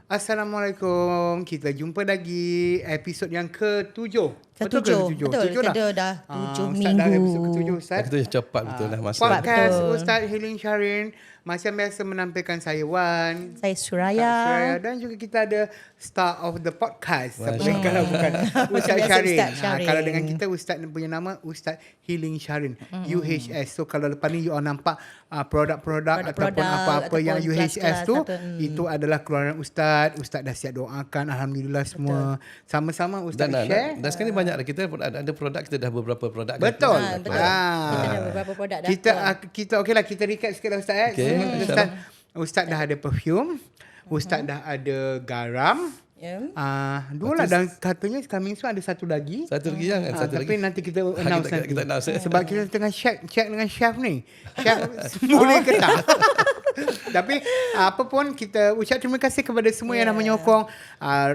Assalamualaikum. Kita jumpa lagi episod yang ke-7. Betul ke Betul, ke-7? Tujuh kita dah. dah 7 Ustaz minggu. dah episod ke-7 Ustaz. Itu cepat betul lah masa. Podcast Betul. Ustaz Healing Sharin. Macam biasa menampilkan saya Wan, Saya Suraya. dan juga kita ada star of the podcast. Masya Seperti kalau bukan Ustaz Biasa Sharin. Ustaz Sharin. Kalau dengan kita Ustaz punya nama Ustaz Healing Sharin. UHS. So kalau lepas ni you all nampak produk-produk ataupun Produk-produk apa-apa yang ataupun UHS kelas-kelas tu, atau, itu adalah keluaran Ustaz. Ustaz dah siap doakan. Alhamdulillah semua. Sama-sama Ustaz share. Dan sekarang ni banyak dah. Kita ada produk, kita dah beberapa produk. Betul. Betul. Kita ada beberapa produk dah. Kita okeylah, kita recap sikit lah Ustaz. Okey, Ustaz dah ada perfume. Ustaz dah ada garam. Ya. Dua lah, dan katanya coming soon ada satu lagi. Satu lagi yang satu Tapi lagi. nanti kita announce nanti. kita announce. Sebab kita tengah check dengan chef ni. Chef boleh ke tak? Tapi apa pun, kita ucap terima kasih kepada semua yang dah menyokong.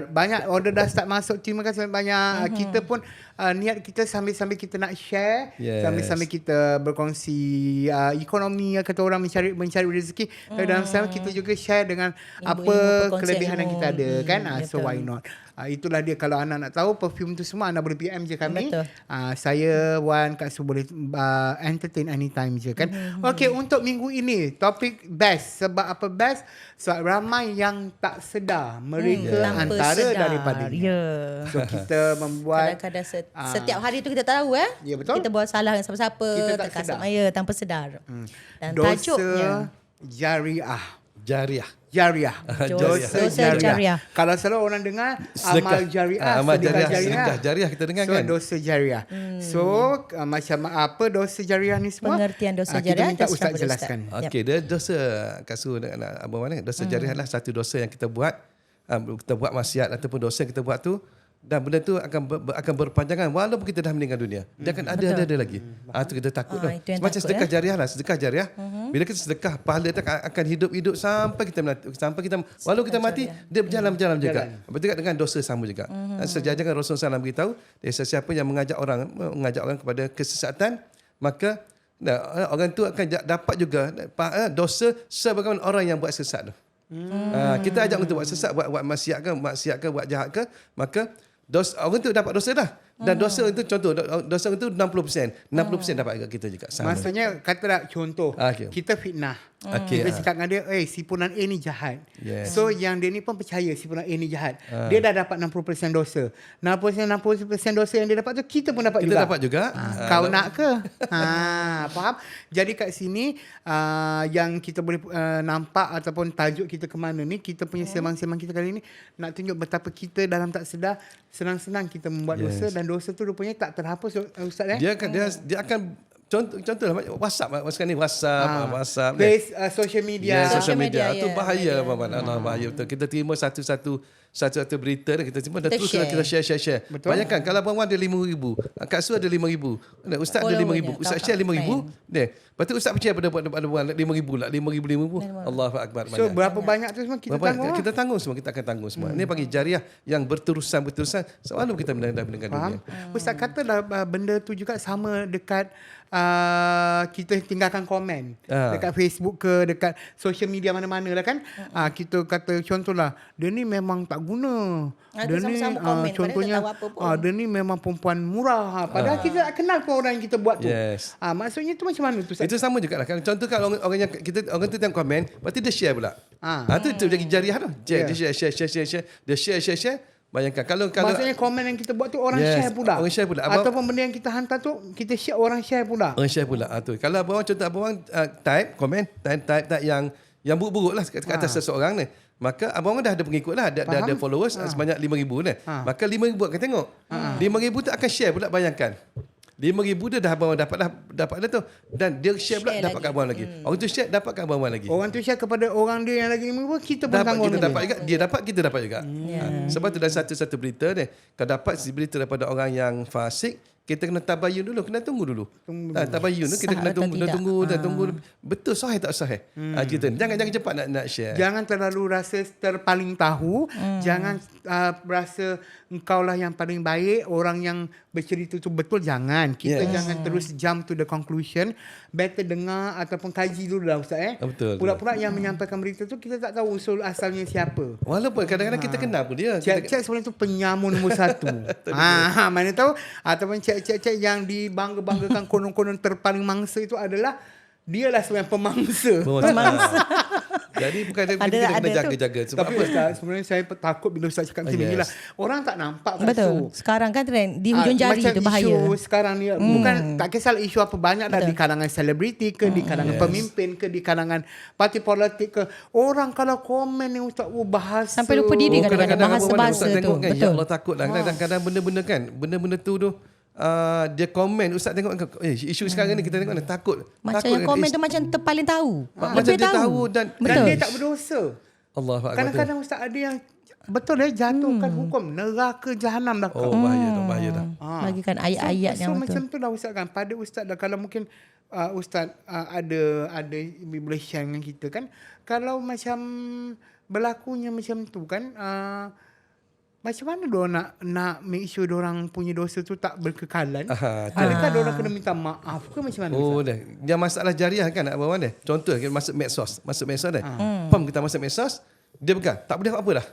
Banyak order dah start masuk. Terima kasih banyak. Kita pun niat kita sambil-sambil kita nak share, Yes. sambil-sambil kita berkongsi ekonomi, kata orang mencari rezeki. Tapi dalam sama kita juga share dengan apa perkongsian kelebihan yang ilmu. kita ada kan. So Betul. why not? Itulah dia, kalau anak nak tahu perfume tu semua, anda boleh PM je kami. Betul. Saya Wan, Kak Su boleh entertain anytime je kan. Okey, untuk minggu ini topik best. Sebab apa best? Sebab ramai yang tak sedar mereka Tanpa antara sedar. daripada Ya. So kita membuat Kadang-kadang setiap hari tu kita tahu Ya, betul. kita buat salah dengan siapa-siapa, Kita tak terkasut sedar. maya tanpa sedar. Dan dosa tajuknya jariah. Jariah. Jariah. Dosa jariah. Kalau selalu orang dengar Sedekah. amal jariah, Amal sedekah jariah, sedekah jariah kita dengar so, kan? dosa jariah. So macam apa dosa jariah ni semua? Pengertian dosa Kita jariah minta just Ustaz kepada jelaskan. Ustaz. Okey, dia dosa kasu dengan abang mana? Dosa jariah adalah satu dosa yang kita buat, kita buat maksiat ataupun dosa yang kita buat tu, dan benda tu akan berpanjangan walaupun kita dah meninggal dunia. Dia akan ada lagi. Tu kita takut dah. Itu yang Macam takut, sedekah jariah lah, sedekah jariah. Bila kita sedekah, pahala dia akan hidup sampai kita walaupun kita mati, dia berjalan juga. Betul tak, dengan dosa sama juga. Sejajar dengan Rasulullah SAW beritahu, sesiapa yang mengajak orang kepada kesesatan, maka orang tu akan dapat juga dosa sebagaimana orang yang buat sesat tu. Kita ajak untuk buat sesat, buat maksiat ke, buat jahat ke, maka orang tu dapat dosa dah. Dan dosa itu, contoh, dosa itu 60%. 60% dapat kat kita juga. Sama. Maksudnya kata tak contoh, Okey. kita fitnah. Okey, Kita cakap dengan dia, si Punan A ni jahat. Yes. So yang dia ni pun percaya si Punan A ni jahat. Dia dah dapat 60% dosa. 60% dosa yang dia dapat tu kita pun dapat Kita juga. dapat juga. Kau nak ke? Faham? Jadi kat sini yang kita boleh nampak ataupun tajuk kita ke mana ni, kita punya semang-semang kita kali ni nak tunjuk betapa kita dalam tak sedar senang-senang kita membuat dosa, dan dosa tu rupanya tak terhapus Ustaz Dia akan contohlah WhatsApp sekarang ni WhatsApp Face, social media. social media media, tu ya. bahaya bahaya betul. Kita terima satu berita dan kita terima dan terus share. kita share. Betul. Bayangkan kalau abang Wan ada 5,000, Kak Su ada 5,000, Ustaz ada 5,000, Ustaz share 5,000. Lepas tu Ustaz percaya pada Wan 5,000 lah, 5,000. Allahu akbar. So berapa banyak tu semua kita tanggung. Kita tanggung semua, kita akan tanggung semua. Ini panggil jariah yang berterusan selalu kita mendengar dunia. Ustaz katalah benda tu juga sama dekat kita tinggalkan komen dekat Facebook ke, dekat social media mana-mana lah kan. Kita kata contohlah, dia ni memang tak guna. Dia ni sama-sama komen, contohnya padahal tak tahu apa pun. dia ni memang perempuan murah. Padahal kita tak kenal pun orang yang kita buat tu. Yes. Maksudnya tu macam mana tu Ustaz? Itu sama juga lah. Contoh kalau orang tu tengok komen, lepas tu dia share pula. Tu jadi jariah tu. Dia share. Dia share. Bayangkan kalau Maksudnya komen yang kita buat tu orang share pula. Orang share pula. Ataupun benda yang kita hantar tu kita share, orang share pula. Orang share pula. Tu. Kalau abang contoh abang type yang buruk-buruk lah kat atas seseorang ni, maka abang dah ada pengikut lah, dah ada followers sebanyak 5,000 ni. Maka 5,000 akan tengok. 5,000 tu akan share pula, bayangkan. 5,000 dia dah abang dapat dah tu, dan dia share pula dapat kat abang lagi. Orang tu share dapat kat abang lagi. Orang tu share kepada orang dia yang lagi 5,000, kita pun tanggung. Kita dapat juga, dia dapat, kita dapat juga. Sebab tu dalam satu berita ni, kalau dapat berita daripada orang yang fasik, kita kena tabayun dulu, kena tunggu dulu. Tabayun tu kita Sah kena atau tunggu, tidak. tunggu. Betul sahih tak sahih. Cerita ni. Jangan cepat nak share. Jangan terlalu rasa terpaling tahu. Jangan rasa engkau lah yang paling baik. Orang yang bercerita tu betul. Jangan. Kita jangan terus jump to the conclusion. Better dengar ataupun kaji dulu lah Ustaz. Betul. Pula-pula yang menyampaikan berita tu kita tak tahu usul asalnya siapa. Walaupun kadang-kadang kita kenal pun dia. Cek sebenarnya tu penyamun nombor 1. Mana tahu. Ataupun cek yang dibangga-banggakan konon-konon terpaling mangsa itu adalah dialah sebenarnya pemangsa. Jadi bukan kita kena jaga-jaga. Sebab Tapi apa? Ustaz, sebenarnya saya takut bila Ustaz cakap macam ni lah. Orang tak nampak Betul. Sekarang kan trend di hujung jari macam tu bahaya. Isu sekarang ni bukan tak kisah isu apa banyak dah di kalangan selebriti ke, di kalangan pemimpin ke, di kalangan parti politik ke. Orang kalau komen ni Ustaz, bahasa Sampai lupa diri kadang-kadang bahasa-bahasa Ustaz tu. tengok kan, ya Betul. Allah takut lah. Kadang-kadang benda-benda kan, benda-benda tu dia komen, Ustaz tengok isu sekarang ni kita tengok ni takut. Macam takut yang komen tu macam paling tahu. macam dia tahu dan Betul. dia tak berdosa. Allah Akbar. Kadang-kadang Ustaz ada yang betul jatuhkan hukum neraka jahanam dah kau. Oh bahaya dah. Bagikan ayat-ayat so yang macam betul. tu lah Ustaz kan. Pada Ustaz dah kalau mungkin Ustaz ada boleh share dengan kita kan. Kalau macam berlakunya macam tu kan, macam mana diorang nak make sure diorang punya dosa tu tak berkekalan? Adakah diorang kena minta maaf ke macam mana? Oh dah. Dia masalah jariah kan nak bawa mana? Contoh kita masuk medsos dah. Pam kita masuk medsos, dia pegang. Tak boleh apa dah.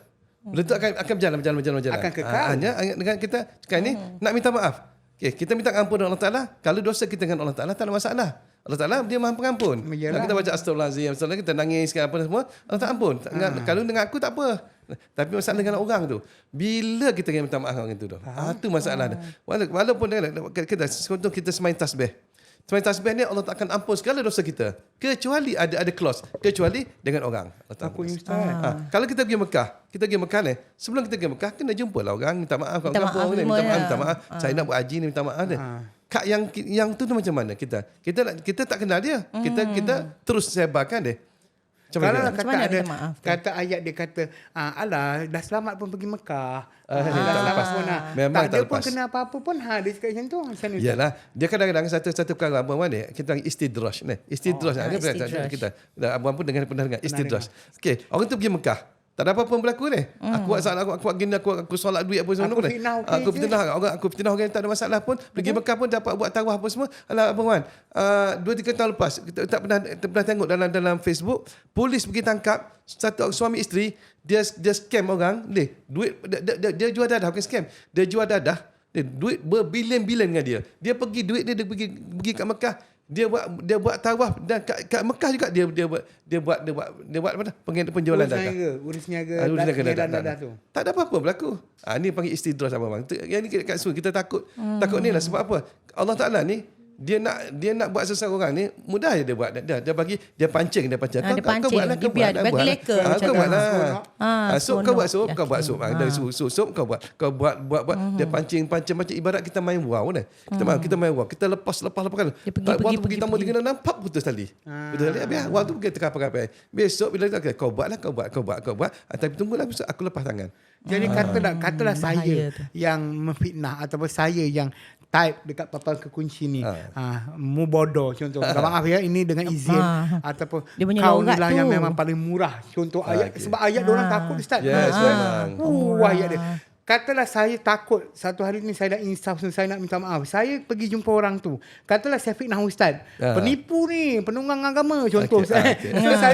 Benda tu akan berjalan. Akan kekal. Hanya dengan kita sekarang ni nak minta maaf. Okay, kita minta ampun Allah Ta'ala. Kalau dosa kita dengan Allah Ta'ala tak ada masalah. Allah Ta'ala dia maha pengampun. Yalah. Kita baca astagfirullahalazim, kita nangis apa semua, Allah tak ampun. Kalau dengan aku tak apa. Tapi masalah dengan orang tu. Bila kita kena minta maaf dengan orang tu tu. Tu masalah dia. Walaupun kita semain tasbih. Semain tasbih ni Allah tak akan ampun segala dosa kita. Kecuali ada clause. Kecuali dengan orang. Aku ni Ustaz. Kalau kita pergi Mekah ni, sebelum kita pergi Mekah, kena jumpa lah orang, minta maaf kat Minta kampung maaf ni, semua minta ya. maaf. Saya nak buat haji ni, minta maaf ni. Kak yang tu macam mana kita tak kenal dia. Kita terus sebarkan dia. Macam Kalau mana? kata mana ada minta maaf tu? kata ayat dia kata alah dah selamat pun pergi Mekah. tak Dah selamat lepas. pun Memang tak tak ada pun lepas. kena apa-apa pun dia cakap macam tu. Macam mana? Yalah, dia kadang-kadang satu perkara abang ni kita panggil istidraj ni. Istidraj istidraj. kita abang pun pernah dengar istidraj. Okey, orang tu pergi Mekah. Tak ada apa-apa berlaku ni. Aku buat salah, aku buat gini, aku solat duit apa semua ni. Aku fitnah orang tak ada masalah pun. Pergi Mekah pun dapat buat tawaf apa semua. Alah abang Wan, 2-3 tahun lepas kita tak pernah tengok dalam Facebook, polis pergi tangkap satu suami isteri, dia scam orang, duit dia jual dadah, bukan scam. Dia jual dadah, duit berbilion-bilion dengan dia. Dia pergi duit dia pergi kat Mekah. Dia buat tawaf dan kat Mekah juga dia buat apa dah penjualan dadah. Urus niaga dadah tu. Tak ada apa-apa berlaku. Ni panggil istidraj abang. Yang ni kat sini kita takut. Takut ni lah sebab apa? Allah Taala ni dia nak buat seseorang ni mudah je dia buat. Dia bagi dia pancing. Dia pancing. Kau buatlah, Dia biar, dia bagi leka macam kau tu. buatlah. Seronok. Kau buat sup, kau buat Yakin. sup. Dari sup kau buat. Kau buat. Dia pancing macam ibarat kita main wow ni. Kita main wow. Kita lepas kan. Dia pergi, Tambah 3 nampak putus tali. Putus tali habis wow tu kita kapai. Besok bila kau buatlah, kau buat. Tapi tunggulah besok aku lepas tangan. Jadi katalah saya bahaya tu. yang memfitnah ataupun saya yang type dekat papan kekunci ni. Mu bodoh contoh. Minta maaf ya, ini dengan izin ataupun Dia punya kau ni logat lah tu. yang memang paling murah. Contoh ayat sebab ayat diorang takut Ustaz. Yes, memang. Ayat dia. Katalah saya takut satu hari ni saya dah insaf, saya nak minta maaf. Saya pergi jumpa orang tu. Katalah saya fitnah Ustaz. Penipu ni, penunggang agama contoh. So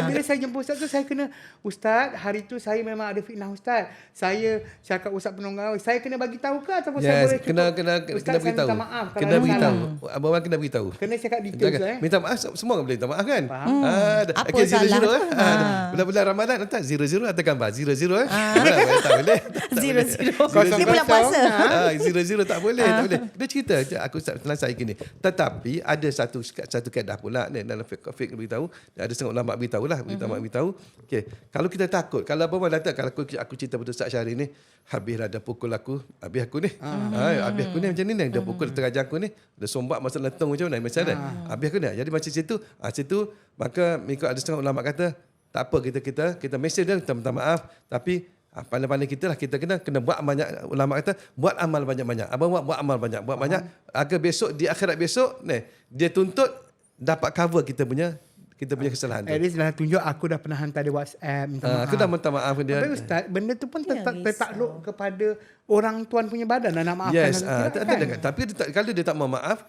bila saya jumpa Ustaz tu saya kena, Ustaz hari tu saya memang ada fitnah Ustaz. Saya cakap Ustaz penunggang, saya kena bagi tahu ke ataupun saya boleh kena Ustaz saya beritahu. minta maaf kalau Kena ada beritahu. salah. Abang kena beritahu. Kena cakap detail Minta maaf, semua orang boleh minta maaf kan? Apa Okay, salah? zero. Bulan-bulan Ramadan nanti zero atau gambar zero tak boleh. Zero. Kosong. Dia bulan puasa. Zero tak boleh. Dia cerita aku dalam saya gini. Tetapi ada satu kaedah pula ni dalam fiqh beritahu, ada setengah ulama beritahu. Okey, kalau kita takut, kalau apa datang kalau aku cerita pada Ustaz Syahri ni, habislah dah pukul aku, habis aku ni. Habis aku ni macam ni dia pukul terajar aku ni, dia sombak masa lentung macam mana macam mana. Habis aku ni. Jadi macam situ maka mengikut ada setengah ulama kata tak apa kita mesej dia, kita minta maaf, tapi Pandai-pandai kita lah, kita kena buat banyak. Ulama kata buat amal banyak-banyak. Abang buat amal buat banyak agar besok di akhirat besok dia tuntut dapat cover kita punya kesalahan tu. At least dah tunjuk aku dah pernah hantar dia WhatsApp minta maaf. Aku dah minta maaf dia. Tapi Ustaz, benda tu pun Ya, tertakluk kepada orang tuan punya badan nak maafkan. Yes, kan? tapi kalau dia tak mau maaf,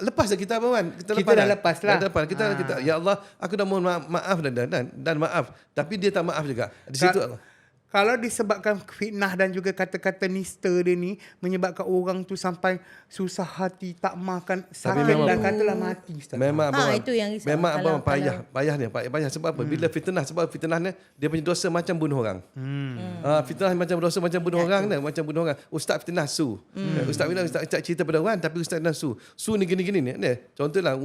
lepas dah kita abang. Kita dah lepas lah. Dah lepas. Kita ya Allah, aku dah mohon maaf dan maaf. Tapi dia tak maaf juga. Di situ Kalau disebabkan fitnah dan juga kata-kata nista dia ni menyebabkan orang tu sampai susah hati, tak makan, sakit memang- dan katalah mati Ustaz. memang abang. itu yang risau. Memang abang Kalau- payah sebab apa? Bila fitnah, sebab fitnah ni dia punya dosa macam bunuh orang. Fitnah macam dosa macam bunuh orang ni, macam bunuh orang. Ustaz fitnah su. Ustaz cerita pada orang tapi ustaz fitnah su. Su ni gini ni. Contohlah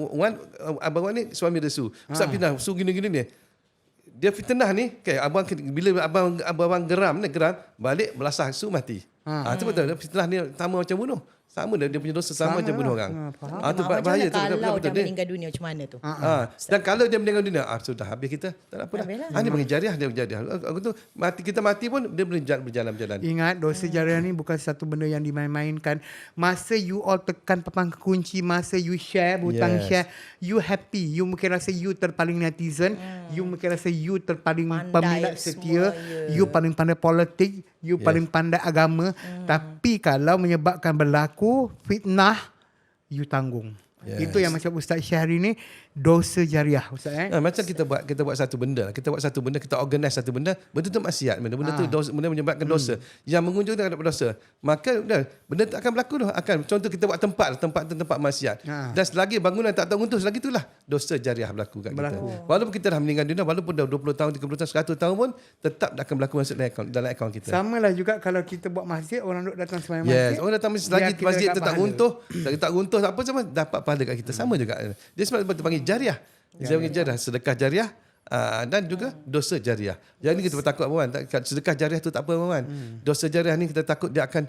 abang ni suami dia su. Ustaz fitnah su gini ni. Dia fitnah ni, bila abang geram balik belasah su mati. Itu betul. Fitnah ni sama macam bunuh. Sama dia punya dosa sama macam bunuh orang. Faham. Tu Macam bahaya mana tu. kalau Betul-betul dah dia. meninggal dunia macam mana tu? Dan kalau dia meninggal dunia, sudah habis kita. Tak apa dah. Habislah. Ini panggil jariah, dia jariah. Aku tu kita mati pun dia berjalan. Ingat dosa jariah ni bukan satu benda yang dimain-mainkan. Masa you all tekan papan kunci, masa you share, hutang Yes. share, you happy. You mungkin rasa you terpaling netizen, you mungkin rasa you terpaling Pandai peminat setia, semua, you paling pandai politik, you paling pandai agama. Tapi kalau menyebabkan berlaku fitnah, you tanggung. Yes. Itu yang macam Ustaz Syahri ni dosa jariah Ustaz Macam kita buat satu benda, kita organize satu benda tu maksiat, benda tu dosa, benda menyebabkan dosa yang mengunjungkan kepada dosa. Maka benda tak akan berlaku dah. Contoh kita buat tempat maksiat. Dan selagi bangunan tak teruntuh, selagi itulah dosa jariah berlaku kat kita. Walaupun kita dah meninggal dunia, walaupun dah 20 tahun, 30 tahun, 100 tahun pun tetap akan berlaku masuk dalam akaun kita. Sama lah juga kalau kita buat masjid, orang duk datang sembahyang Yes, masjid. orang datang masjid lagi biar kita masjid dapat tu tak pahala. runtuh, tak runtuh tak apa sama dapat pahala kat kita. Sama juga. Dia sebab panggil jariah. Dia panggil jariah, sedekah jariah dan juga dosa jariah. Jadi kita bertakut abang. Sedekah jariah tu tak apa abang. Dosa jariah ni kita takut dia akan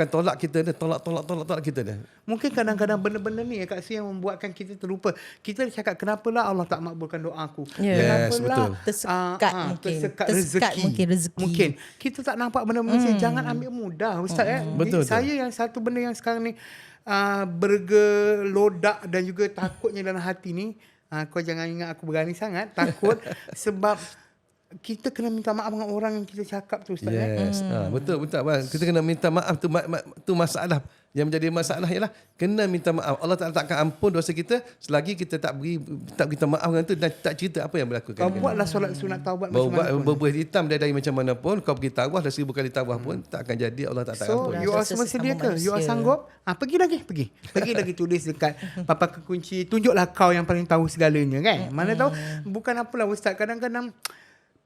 tolak kita dia, tolak kita dia. Mungkin kadang-kadang benda-benda ni Kak Su yang membuatkan kita terlupa. Kita cakap kenapalah Allah tak makbulkan doa aku. Ya. Yes, Kenapalah betul. Tersekat mungkin. tersekat Tersekat rezeki. mungkin rezeki. Mungkin kita tak nampak benda-benda macam jangan ambil mudah Ustaz Betul, Saya yang satu benda yang sekarang ni bergelodak dan juga takutnya dalam hati ni, kau jangan ingat aku berani sangat, takut sebab kita kena minta maaf dengan orang yang kita cakap tu Ustaz Yes. Betul abang. Kita kena minta maaf tu masalah. Yang menjadi masalah ialah kena minta maaf. Allah Taala tak akan ampun dosa kita selagi kita tak minta maaf dengan tu dan tak cerita apa yang berlaku. Kau buatlah solat sunat taubat macam mana pun. Berbuih hitam dari macam mana pun, kau pergi tawaf dah 1000 kali tawaf pun tak akan jadi. Allah tak So ampun. you all Dosa semua sedia sesama ke? You all manusia. sanggup? Pergi lagi tulis dekat papan kunci. Tunjuklah kau yang paling tahu segalanya kan. Mana tahu bukan apalah Ustaz. Kadang-kadang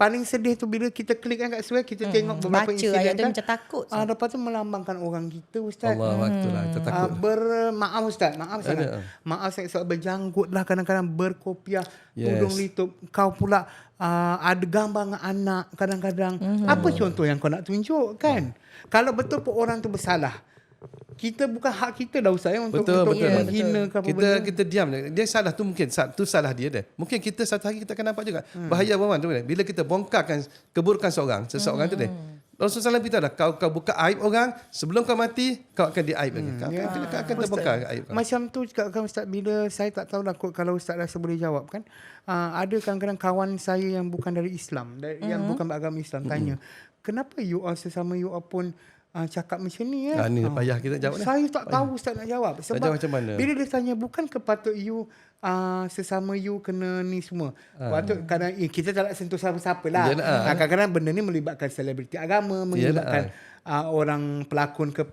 paling sedih tu bila kita klik kan kat suai, kita tengok beberapa Baca insiden ayat tu kan. macam takut. Lepas tu melambangkan orang kita Ustaz. Allah waktulah kita takut. Maaf Ustaz, maaf sangat. Maaf sangat sebab berjanggut lah kadang-kadang berkopiah, tudung litup. Kau pula ada gambar dengan anak kadang-kadang. Apa contoh yang kau nak tunjuk kan? Kalau betul pun orang tu bersalah, kita bukan hak kita dah Ustaz untuk Betul. menghina ke apa benda. Kita diam. Dia salah tu mungkin tu salah dia. Mungkin kita satu hari kita akan nampak juga. Bahaya bawang tu bila kita bongkarkan keburukan seseorang tu dia. Rasulullah SAW beritahu dah, kau buka aib orang, sebelum kau mati kau akan diaib lagi. Kau akan terbongkar aib kau. Macam tu juga kan Ustaz, bila saya tak tahu lah kalau Ustaz rasa boleh jawab kan. Ada kadang-kadang kawan saya yang bukan dari Islam, yang bukan beragama Islam tanya, kenapa you all sesama you all pun cakap macam ni ya? Ni payah kita jawab ni. Saya tak tahu Ustaz nak jawab. Sebab jawab macam mana? bila dia tanya, bukan kepatut you sesama you kena ni semua. Patut kadang kita tak nak sentuh siapa-siapa lah. Kadang-kadang benda ni melibatkan selebriti agama, melibatkan orang pelakon ke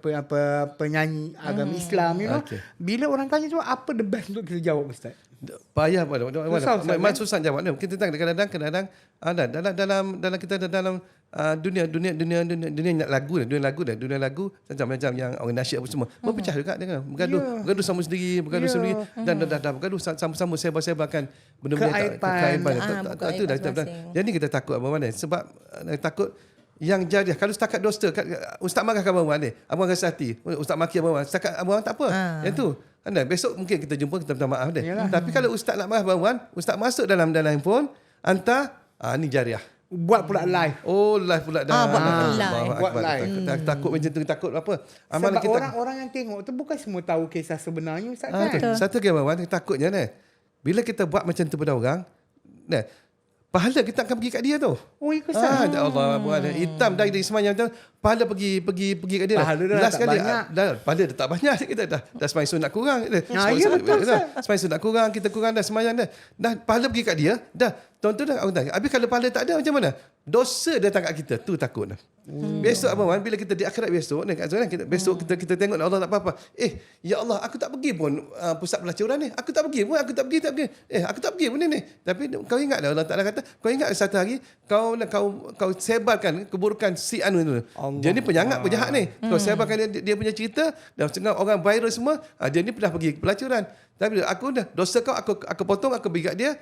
penyanyi agama Islam, you know. Bila orang tanya tu, apa the best untuk kita jawab Ustaz? Payah Susah, susah jawab ni. Kita kadang-kadang dalam kita dalam dunia lagu macam yang orang nasyid apa semua berpecah juga dia bergaduh sama sendiri dan dah bergaduh sama-sama sebar-sebarkan benda-benda keaiban. Itu dah. Jadi kita takut apa mana sebab takut yang jariah. Kalau setakat dosa, ustaz marahkan abang ni, abang rasa hati, ustaz maki abang, setakat abang tak apa. Yang tu besok mungkin kita jumpa, kita minta maaf dia. Tapi kalau ustaz nak marah abang, ustaz masuk dalam handphone, hantar ni jariah. buat pula live. Oh, live pula dah. Buat live. Allahu Buat Akbar. live. Takut macam tu, takut apa? Amalan Sebab kita. orang-orang yang tengok tu bukan semua tahu kisah sebenarnya Ustaz kan. Betul. Satu gambaran takutnya ni. Bila kita buat macam tu pada orang, nah, pahala kita akan pergi kat dia tu. Oh, ikut Ustaz. Ya Allah, buat hitam dari semayang tu, pahala pergi kat dia. Pahala dah Last tak kali, banyak. pahala dah tak banyak kita dah semayang sunat kurang. ya, betul, Semayang sunat kurang, kita kurang dah semayang dah. Dah pahala pergi kat dia, dah. Tuan-tuan dah aku tanya. Habis kalau pahala tak ada macam mana? Dosa datang kat kita, tu takut dah. Besok apa Wan, bila kita di akhirat besok ni kat sana besok kita tengok Allah tak apa-apa. Ya Allah, aku tak pergi pun pusat pelacuran ni. Aku tak pergi pun, aku tak pergi. Aku tak pergi pun ni. Tapi kau ingat dah Allah Taala kata, kau ingat satu hari kau sebarkan keburukan si anu tu. Dia ni penyangat penjahat ni. Kau sebarkan dia punya cerita dan setengah orang viral semua, dia ni pernah pergi pelacuran. Tapi aku dah dosa kau aku potong, aku bagi kat dia.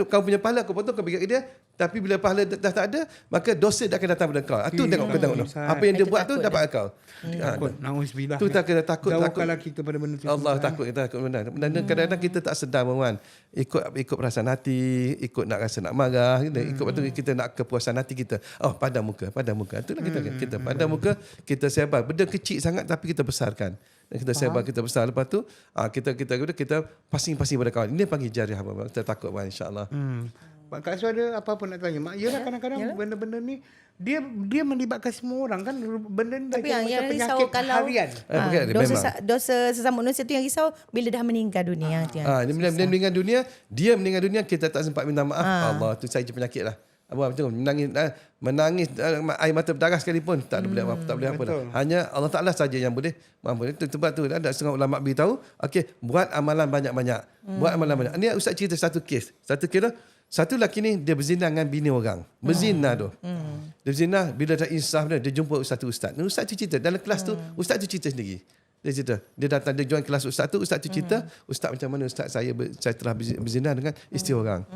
Kau punya pahala aku potong, aku bagi kat dia. Tapi bila pahala dah tak ada, maka dosa dah akan datang pada kau. Itu tengok kau tengok. Apa yang dia buat tu dapat kau. Takut. Nauzubillah. Tu tak kena takut. Jauhkanlah kita pada benda tu. Allah takut, kita takut benar. Dan kadang-kadang kita tak sedar Wan. Ikut perasaan hati, ikut nak rasa nak marah, ikut waktu kita nak kepuasan hati kita. Oh, padam muka. Itulah kita padam muka, kita sebar. Benda kecil sangat tapi kita besarkan. Dan kita sebar, kita besar. Lepas tu kita pasing-pasing pada kawan. Ini panggil jariah. Kita takut Wan, insya-Allah. Kak Su ada apa-apa nak tanya? Mak, yalah kadang-kadang benda-benda ni dia melibatkan semua orang kan, benda ni dah Tapi jadi yang macam risau penyakit kalau harian. dosa sesama manusia tu yang risau bila dah meninggal dunia. Dia meninggal dunia, kita tak sempat minta maaf. Allah, tu saja penyakit lah. Abang macam menangis air mata berdarah sekalipun tak boleh apa dah. Hanya Allah Taala saja yang boleh mampu. Itu sebab tu ada setengah ulama beritahu, okey, buat amalan banyak-banyak. Buat amalan banyak. Ni ustaz cerita satu kes lah. Satu lelaki ni dia berzina dengan bini orang. Berzina tu. Dia berzina, bila dah insaf dia jumpa satu ustaz. Ustaz tu cerita dalam kelas tu, ustaz tu cerita sendiri. Dia cerita, dia datang, dia join kelas ustaz tu cerita, ustaz macam mana ustaz saya telah berzina dengan isteri orang.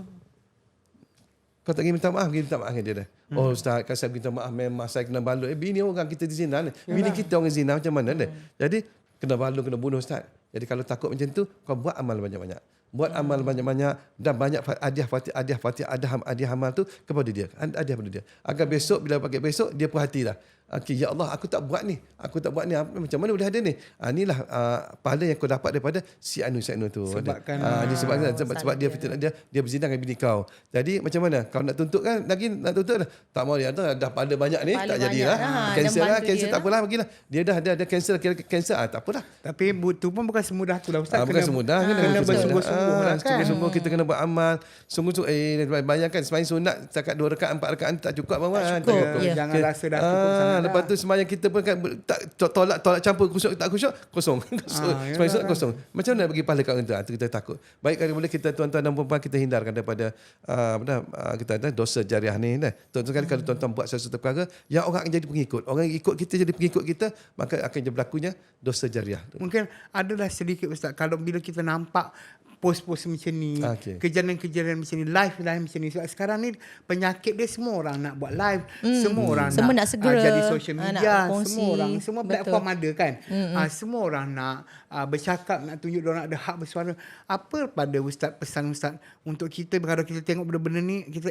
Kau tak pergi minta maaf dengan dia dah. Oh ustaz, kan saya minta maaf, memang saya kena balut. Bini orang kita di zina ni. Bini kita orang zina macam mana dah. Jadi kena balut, kena bunuh ustaz. Jadi kalau takut macam tu, kau buat amal banyak-banyak. Buat amal banyak-banyak dan banyak hadiah amal tu kepada dia. Hadiah kepada dia. Agar besok bila pakai besok dia perhatilah. Okey, ya Allah, aku tak buat ni. Macam mana boleh ada ni? Inilah pahala yang kau dapat daripada si anu tu. Sebab dia berzina dengan bini kau. Jadi macam mana? Kau nak tuntut kan? Nak tuntut dah. Tak mau dia dah pahala banyak ni, tak jadilah. Kanser tak apalah, bagilah. Dia dah ada kanser, tak apalah. Tapi tu pun bukan semudah tu lah Ustaz. Bukan semudah. Kena bersungguh-sungguh lah kan. Sungguh-sungguh kita kena buat amal. Sungguh-sungguh bayangkan sembahyang sunat setakat 2 rakaat 4 rakaat tak cukup Abang. Jangan rasa dah cukup sangat. Lepas tu sembahyang kita pun kan tolak campur khusyuk tak khusyuk kosong. Sembahyang sunat kosong. Macam mana bagi pahala kat orang tu? Itu kita takut. Baik kalau boleh kita tuan-tuan dan puan kita hindarkan daripada kita ada dosa jariah ni dah. Tuan-tuan kalau tuan-tuan buat sesuatu perkara yang orang akan jadi pengikut. Orang yang ikut kita jadi pengikut kita, maka akan jadi berlakunya dosa jariah. Mungkin adalah sedikit Ustaz, kalau bila kita nampak post-post macam ni, kejadian-kejadian macam ni, live macam ni. Sebab sekarang ni penyakit dia semua orang nak buat live, semua orang nak segera jadi social media, nak semua platform ada kan. Semua orang nak bercakap, nak tunjuk dia orang ada hak bersuara. Apa pada Ustaz, pesan Ustaz untuk kita kalau kita tengok benda-benda ni, kita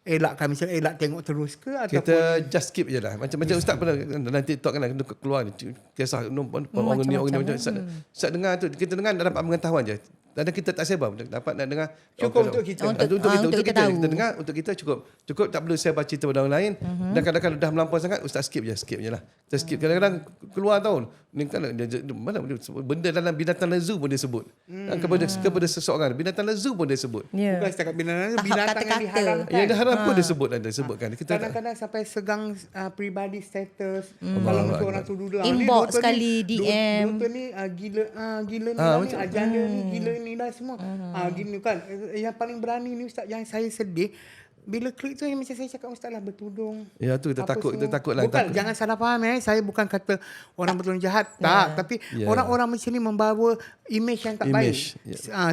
elakkan, misalnya elak tengok terus ke ataupun kita just skip je lah. Macam Ustaz pernah dalam TikTok kan keluar kisah orang ni Ustaz dengar tu, kita dengar dalam pengetahuan je. Dan kita tak sebar, dapat nak dengar cukup untuk kita. Untuk kita dengar, untuk kita cukup tak perlu sebar cerita pada orang lain. Dan kadang-kadang dah melampau sangat, Ustaz skip je lah. Kita skip. Kadang-kadang keluar tahun ni kan mana benda dalam binatang zoo pun dia sebut. Kepada seseorang binatang zoo pun dia sebut. Bukan setakat binatang yang diharamkan. Yang diharam pun dia sebutkan. Kita kadang-kadang sampai segang peribadi status. Kalau mesti orang tu duduk inbox sekali DM. Doktor ni gila ni, ajanda ni gila ni dah semua. Gini kan. Yang paling berani ni Ustaz, yang saya sedih bila klik tu yang macam saya cakap Ustaz lah, bertudung. Ya tu kita takut lah. Bukan, jangan salah faham saya bukan kata orang bertudung jahat. Tak, tapi orang-orang macam ni membawa image yang tak baik.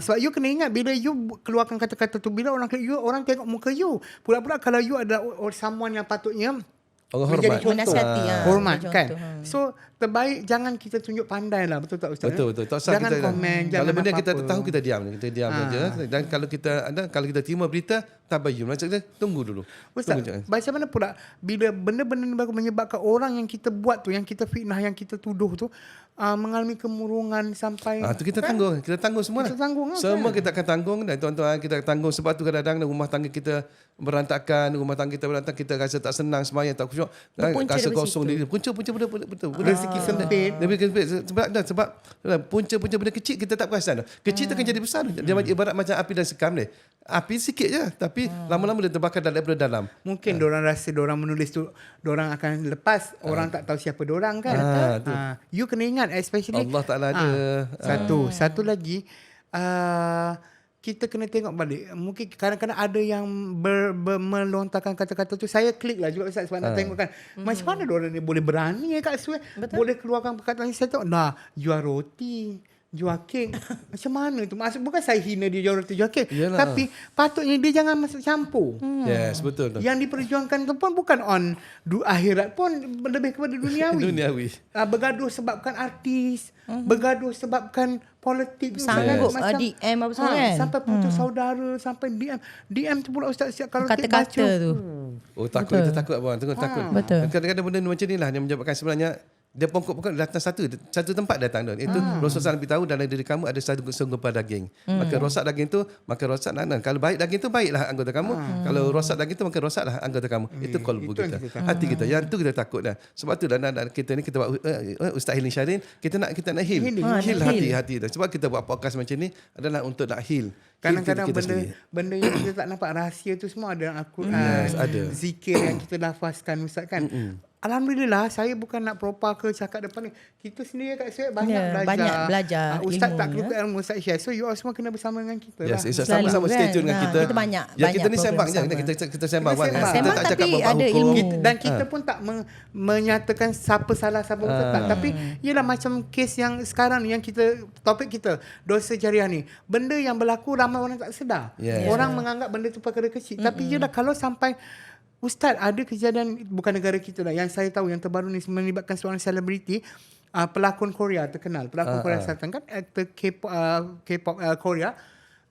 Sebab you kena ingat bila you keluarkan kata-kata tu, bila orang klik you, orang tengok muka you. Pula-pula kalau you ada someone yang patutnya orang menjadi hormat. contoh, hormat kan. So terbaik jangan kita tunjuk pandai lah, betul tak Ustaz? Betul. Jangan komen, jangan kalau benda apa-apa. Kita tahu kita diam je. Dan kalau kita terima berita, tabayyun. Maksudnya tunggu dulu. Ustaz, Tunggu, macam mana pula bila benda-benda ni baru menyebabkan orang yang kita buat tu, yang kita fitnah, yang kita tuduh tu mengalami kemurungan sampai tu kita tanggung. Kita tanggung semua lah. Kita tanggung lah, Semua kan? kita akan tanggung dan tuan-tuan kita tanggung. Sebab tu kadang-kadang rumah tangga kita berantakan, kita rasa tak senang, semayang tak khusyuk, Berpunca rasa dari kosong situ. diri. Punca betul. rezeki sempit. Sebab punca benda kecil kita tak perasan. Kecil tu akan jadi besar. Dia ibarat macam api dan sekam ni. Api sikit je tapi lama-lama dia terbakar daripada dalam. Mungkin diorang rasa diorang menulis tu diorang akan lepas, orang tak tahu siapa diorang kan. tu. You kena ingat especially Allah Ta'ala ada. Satu lagi kita kena tengok balik. Mungkin kadang-kadang ada yang melontarkan kata-kata tu. Saya klik lah juga Ustaz sebab nak tengok kan. Macam mana diorang ni boleh berani kat Suez. Boleh keluarkan perkataan saya tengok. Jual roti, jual kek. Macam mana tu? Maksud bukan saya hina dia jual roti, jual kek. Yalah. Tapi patutnya dia jangan masuk campur. Yes, betul tu. Yang diperjuangkan tu pun bukan on akhirat pun, lebih kepada duniawi. Duniawi. Bergaduh sebabkan artis, bergaduh sebabkan politik. Sanggup Macam- DM apa semua kan. Sampai putus saudara, sampai DM tu pula Ustaz siap kalau Kata-kata tu. Oh takut, kita takut abang, takut. Betul. Kadang-kadang benda macam ni lah yang menyebabkan sebenarnya dia pokok-pokok datang satu tempat datang tu. Itu Rasulullah SAW beritahu dalam diri kamu ada satu senggupa daging. Maka rosak daging tu, maka rosak nana. Kalau baik daging tu baiklah anggota kamu. Kalau rosak daging tu maka rosaklah anggota kamu. Itu qalbu Itu yang kita. kita takut. Hati kita. Yang tu kita takut dah. Sebab tu dalam kita ni kita buat Ustaz Healing Syarin, kita nak heal. Heal hati dah. Sebab kita buat podcast macam ni adalah untuk nak heal. Kadang-kadang Heal kita sendiri. benda yang kita tak nampak, rahsia tu semua ada dalam Al-Quran. Yes, ada. Zikir yang kita lafazkan Ustaz kan. Alhamdulillah, saya bukan nak propal ke cakap depan ni. Kita sendiri kat Suez banyak banyak belajar Ustaz tak ilmu, keluar ilmu, Ustaz share. So you all semua kena bersama dengan kita Yes, lah. sama-sama Selalu, stay kan? tune dengan kita. Kita banyak Kita ni program sembang je. bersama. Kita sembang. Kita Wan. sembang Kita tak tapi cakap ada hukum. ilmu. Dan kita pun tak menyatakan siapa salah siapa betul tak. Tapi ialah macam kes yang sekarang ni, yang kita topik kita dosa jariah ni, benda yang berlaku ramai orang tak sedar. Yes. Orang menganggap benda tu perkara kecil. Tapi ialah kalau sampai Ustaz, ada kejadian bukan negara kita lah, yang saya tahu yang terbaru ni melibatkan seorang selebriti, pelakon Korea terkenal, pelakon Korea Selatan kan, aktor K-pop Korea,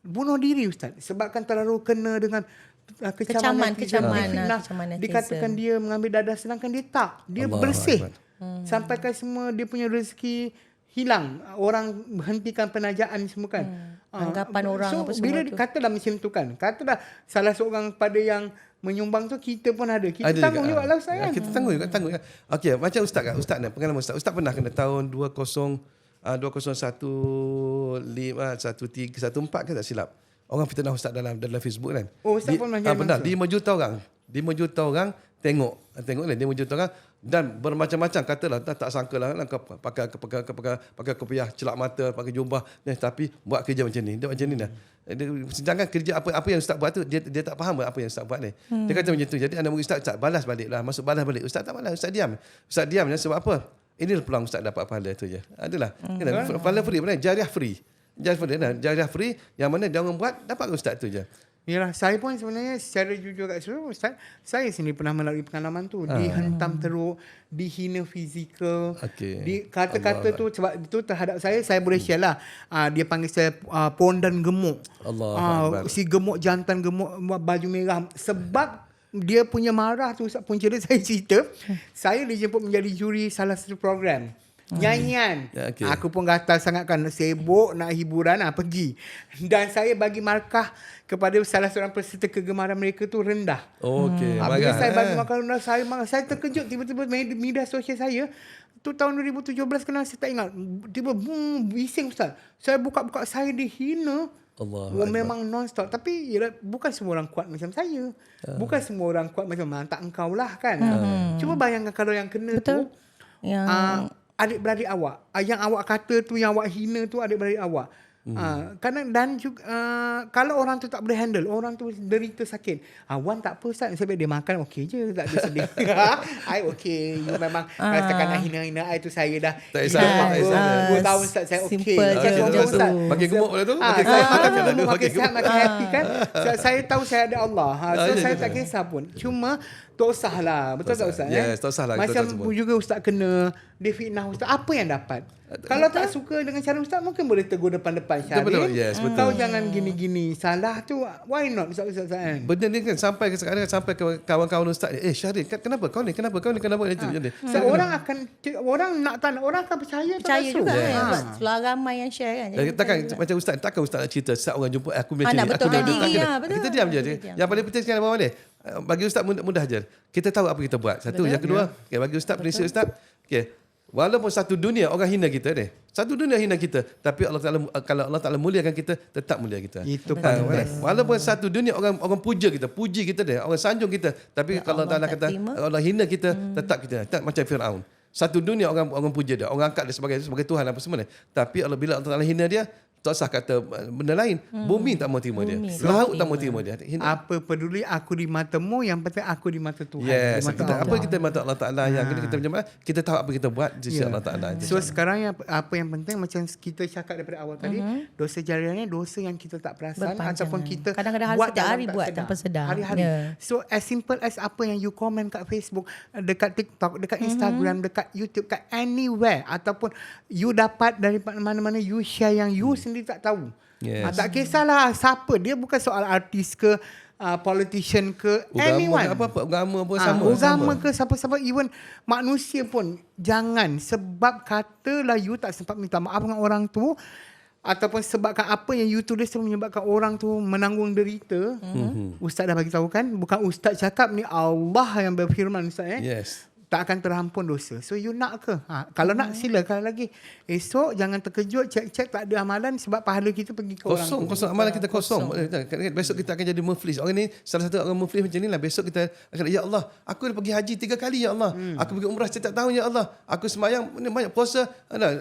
bunuh diri Ustaz sebabkan terlalu kena dengan kecaman kecaman dikatakan dia mengambil dadah sedangkan dia tak, dia Allahu bersih. Akbar. Sampaikan semua dia punya rezeki hilang, orang hentikan penajaan semua kan. Anggapan orang so, apa semua bila tu. katalah macam tu kan, katalah salah seorang pada yang menyumbang tu, kita pun ada, kita Ada tanggung juga lah Ustaz kan. Kita tanggung juga. Okey, macam Ustaz kan. Ustaz ni pengalaman Ustaz. Ustaz pernah kena tahun 2015 14 kan tak silap. Orang fitnah Ustaz dalam Facebook kan. Oh, Ustaz pun menjadi benar, manusia. 5 juta orang. 5 juta orang tengok lah 5 juta orang dan bermacam-macam katalah tak sangkalah pakai kopiah celak mata, pakai jubah tapi buat kerja macam ni. Dia macam ni dah. Sedangkan kerja apa yang Ustaz buat tu dia tak faham apa yang Ustaz buat ni. Dia kata macam tu. Jadi anak murid Ustaz balas baliklah, masuk balas balik. Ustaz tak balas, Ustaz diam. Ustaz diam sebab apa? Ini peluang Ustaz dapat pahala tu je. Adalah. Pahala free, mana jariah free. Jariah free yang mana dia orang buat dapat Ustaz tu je. Yalah, saya pun sebenarnya secara jujur kat seluruh Ustaz, saya sendiri pernah melalui pengalaman tu. Dihentam teruk, dihina fizikal. Okey. Kata-kata tu sebab itu terhadap saya boleh share lah. Dia panggil saya pondan gemuk. Allah si gemuk jantan, gemuk baju merah. Sebab dia punya marah tu Ustaz punca dia, saya cerita. Saya dijemput menjadi juri salah satu program. Nyanyian. Okay. Aku pun gatal sangat kan, sibuk nak hiburan pergi. Dan saya bagi markah kepada salah seorang peserta, kegemaran mereka tu rendah. Okey, Bila saya bagi markah rendah, saya terkejut tiba-tiba media sosial saya tu tahun 2017 kenal, saya tak ingat. Tiba bising Ustaz. Saya buka-buka saya dihina. Memang non-stop. Tapi bukan semua orang kuat macam saya. Bukan semua orang kuat macam tak engkau lah kan. Cuba bayangkan kalau yang kena tu adik-beradik awak. Yang awak kata tu, yang awak hina tu adik-beradik awak. Dan juga kalau orang tu tak boleh handle, orang tu derita sakit, Wan tak apa Ustaz, saya dia makan okey je, tak ada sedih. I okey, you memang rasakan nak hina-hina I tu, saya dah tak kisah. 2 tahun Ustaz, saya okey. Simple je macam tu. Makin gemuk pula tu. Saya makin sihat, makin happy kan. Saya tahu saya ada Allah. So saya tak kisah pun. Cuma Tak usah lah. Betul tak Ustaz? Yes, tak usah lah. Kita Macam tahu semua. juga Ustaz kena dia fitnah Ustaz. Apa yang dapat? Kalau tak suka dengan cara Ustaz, mungkin boleh tegur depan-depan Syarif. Betul, yes, betul. Kau jangan gini-gini. Salah tu, why not Ustaz kan? Benda ni kan sampai ke sekarang, sampai ke kawan-kawan ustaz ni, Syarif, kenapa kau ni? Kenapa kau ni? Kenapa itu? So, orang orang akan percaya tak Percaya masuk. juga kan. Sebab ramai yang share kan. Jadi Takkan percaya juga. macam takkan ustaz nak cerita saat orang jumpa aku macam nak ni, betulkan aku diri, takkan. betul. Kita diam je. Kita diam. Yang paling penting sekarang apa ni? Bagi ustaz mudah je. Kita tahu apa kita buat. Satu, Betul. yang kedua, okay, bagi ustaz prinsip ustaz, okay, walaupun satu dunia orang hina kita ni. Satu dunia hina kita, tapi Allah Taala, kalau Allah Taala muliakan kita, tetap mulia kita. Itu paling best. Walaupun satu dunia orang puji kita dia, orang sanjung kita, tapi Ya kalau Allah Allah Taala tak kata terima. Allah hina kita, tetap kita. Tak macam Firaun. Satu dunia orang puja dia, orang angkat dia sebagai Tuhan apa semua ni. Tapi bila Allah Taala hina dia, tak usah kata benda lain. Bumi tak mau terima dia. Bumi Laut tak tak mau terima dia. Apa peduli aku di matamu, yang penting aku di mata Tuhan. Yes, di mata kita, Allah. apa kita mata Allah Taala yang kita macam mana, kita tahu apa kita buat di sisi Allah Taala. So sekarang apa yang penting macam kita cakap daripada awal tadi, dosa jariah ni dosa yang kita tak perasan Berpanjangan. ataupun kita Kadang-kadang buat setiap dalam hari tak buat tanpa sedar. Hari-hari. Ya. So as simple as apa yang you comment kat Facebook, dekat TikTok, dekat Instagram, dekat YouTube, kat anywhere ataupun you dapat dari mana-mana you share yang you sendiri tak tahu. Yes. Tak kisahlah siapa dia, bukan soal artis ke politician ke anyone. Agama apa Agama ke siapa-siapa, even manusia pun jangan sebab katalah you tak sempat minta maaf dengan orang tu ataupun sebabkan apa yang you tulis tu menyebabkan orang tu menanggung derita. Ustaz dah bagi tahu kan, bukan ustaz cakap, ni Allah yang berfirman Ustaz Yes. tak akan terampun dosa. So you nak ke? Kalau nak silakan lagi. Esok jangan terkejut, cek-cek tak ada amalan sebab pahala kita pergi ke orang tu. Kosong amalan kita kosong. Besok kita akan jadi muflis. Orang ni salah satu orang muflis macam ni lah. Besok kita akan, ya Allah, aku dah pergi haji 3 kali ya Allah. Aku pergi umrah setiap tahun ya Allah. Aku sembahyang banyak puasa,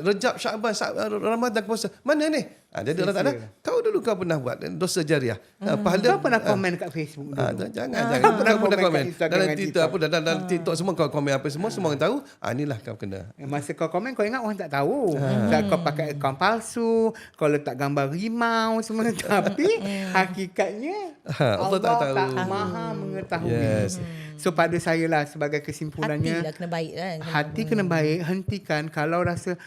Rejab, Syaban, Ramadan puasa. Mana ni? Jadi Allah Taala, kau dulu kau pernah buat dosa jariah. Pahala Kau pernah komen kat Facebook dulu? Jangan. Kau pernah Kau pernah komen komen. kat Instagram Dalam dan Twitter apa dalam TikTok semua kau komen apa semua orang tahu. Inilah kau kena. Masa kau komen, kau ingat orang tak tahu. Kau pakai akaun palsu, kau letak gambar rimau semua. Tapi hakikatnya Allah tak tahu. maha mengetahui. Yes. So pada saya lah sebagai kesimpulannya, Hati lah kena baik kan. hati kena baik. Hentikan. Kalau rasa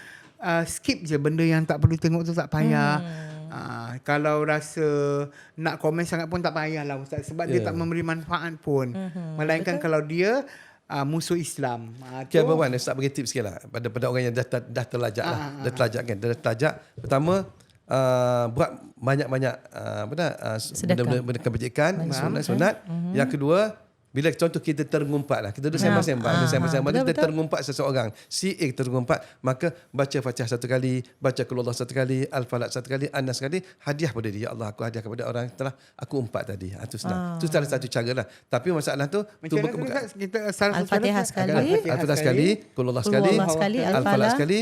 skip je benda yang tak perlu tengok tu, tak payah. Kalau rasa nak komen sangat pun tak payahlah Ustaz, sebab dia tak memberi manfaat pun. Melainkan kalau dia musuh Islam. Okay, Abang Wan, saya bagi tips sikit lah pada orang yang dah terlajak lah. Dah terlajak kan. Dah terlajak. Pertama, buat banyak-banyak benda-benda kebajikan, sunat-sunat. Yang kedua, bila contoh kita terngumpat lah, kita duduk sembang-sembang, kita terngumpat seseorang, si A terngumpat, maka baca Fatihah 1 kali, baca Qul Huwallahu 1 kali, Al-Falaq 1 kali, An-Nas 1 kali, hadiah pada dia. Ya Allah, aku hadiah kepada orang yang telah aku umpat tadi. Itu senang. Itu salah satu cara lah. Tapi masalah tu, Macam mana kita Al-Fatihah sekali, Al-Fatihah sekali, Qul Huwallahu sekali, Al-Falaq sekali,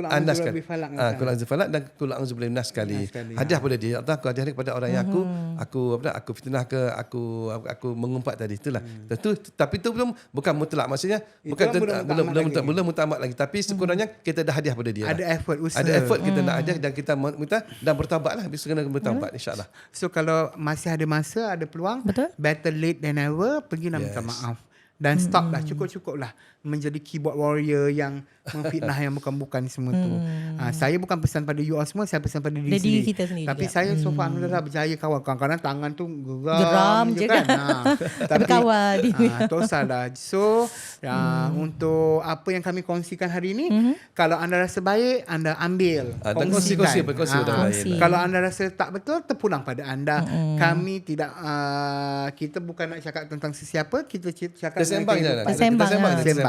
An-Nas sekali, Qul A'udzu Falaq dan Qul A'udzu Birabbin-Nas sekali. Hadiah pada dia. Ya Allah, aku hadiah kepada orang yang aku fitnah ke, aku mengumpat tadi. Itulah. Tapi itu bukan mutlak, maksudnya belum mutamat lagi, tapi sekurangnya kita dah hadiah pada dia. Ada effort, usaha. Ada effort kita nak hadiah dan kita minta dan bertaubatlah, bisa kena bertaubat insya-Allah. So kalau masih ada masa, ada peluang, Betul. better late than never, pergilah minta maaf. Dan stop lah, cukup-cukup lah menjadi keyboard warrior yang memfitnah yang bukan-bukan semua tu. Saya bukan pesan pada you all semua, saya pesan pada diri sendiri. kita sendiri Tapi juga. saya so far alhamdulillah berjaya kawal. Kadang-kadang tangan tu Geram je kan. Tapi kawal dia. tak usahlah. So untuk apa yang kami kongsikan hari ini, kalau anda rasa baik, anda ambil, Dan kongsi pada lain. Kalau anda rasa tak betul, terpulang pada anda. Kami tidak kita bukan nak cakap tentang sesiapa, kita cakap Sembang je.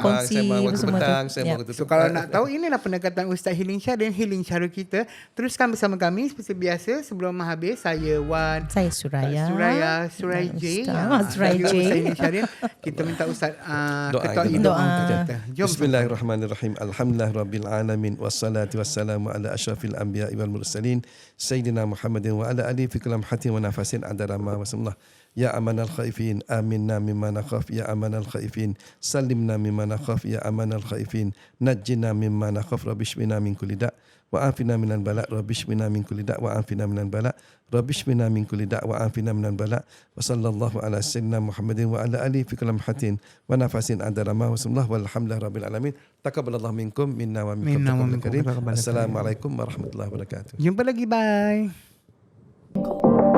Kongsi waktu semua petang, tu. sembang Ya. waktu So kalau nak tahu, inilah pendekatan Ustaz Healing Syah dan Healing cara kita. Teruskan bersama kami seperti biasa. Sebelum habis, saya Wan, Saya Suraya. Surai J. Surai J. Ustaz Healing Syah. Kita minta Ustaz ketua Doa. kita. Jom. Bismillahirrahmanirrahim. Alhamdulillahirabbil alamin wassalatu wassalamu ala asyrafil anbiya'i wal mursalin sayyidina Muhammadin wa ala alihi fi kulli lamhatin wa nafasin adada ma wasallam. Ya amanal khaifin, aminna mimma nakhaf. Ya amanal khaifin, salimna mimma nakhaf. Ya amanal khaifin, najjina mimma nakhaf. Rabbi shfina min kulli da'. wa afina minal bala rabbi shfina min kulli da' wa afina minal bala rabbi shfina min kulli da' wa afina minal bala wa sallallahu ala sayyidina Muhammadin wa ala alihi fi kulli hatin wa nafasin adarama wa sallallahu walhamdulillahi rabbil alamin. Taqabbalallahu minkum minna wa minkum taqabbal karim. Assalamualaikum warahmatullahi wabarakatuh. Jumpa lagi, bye.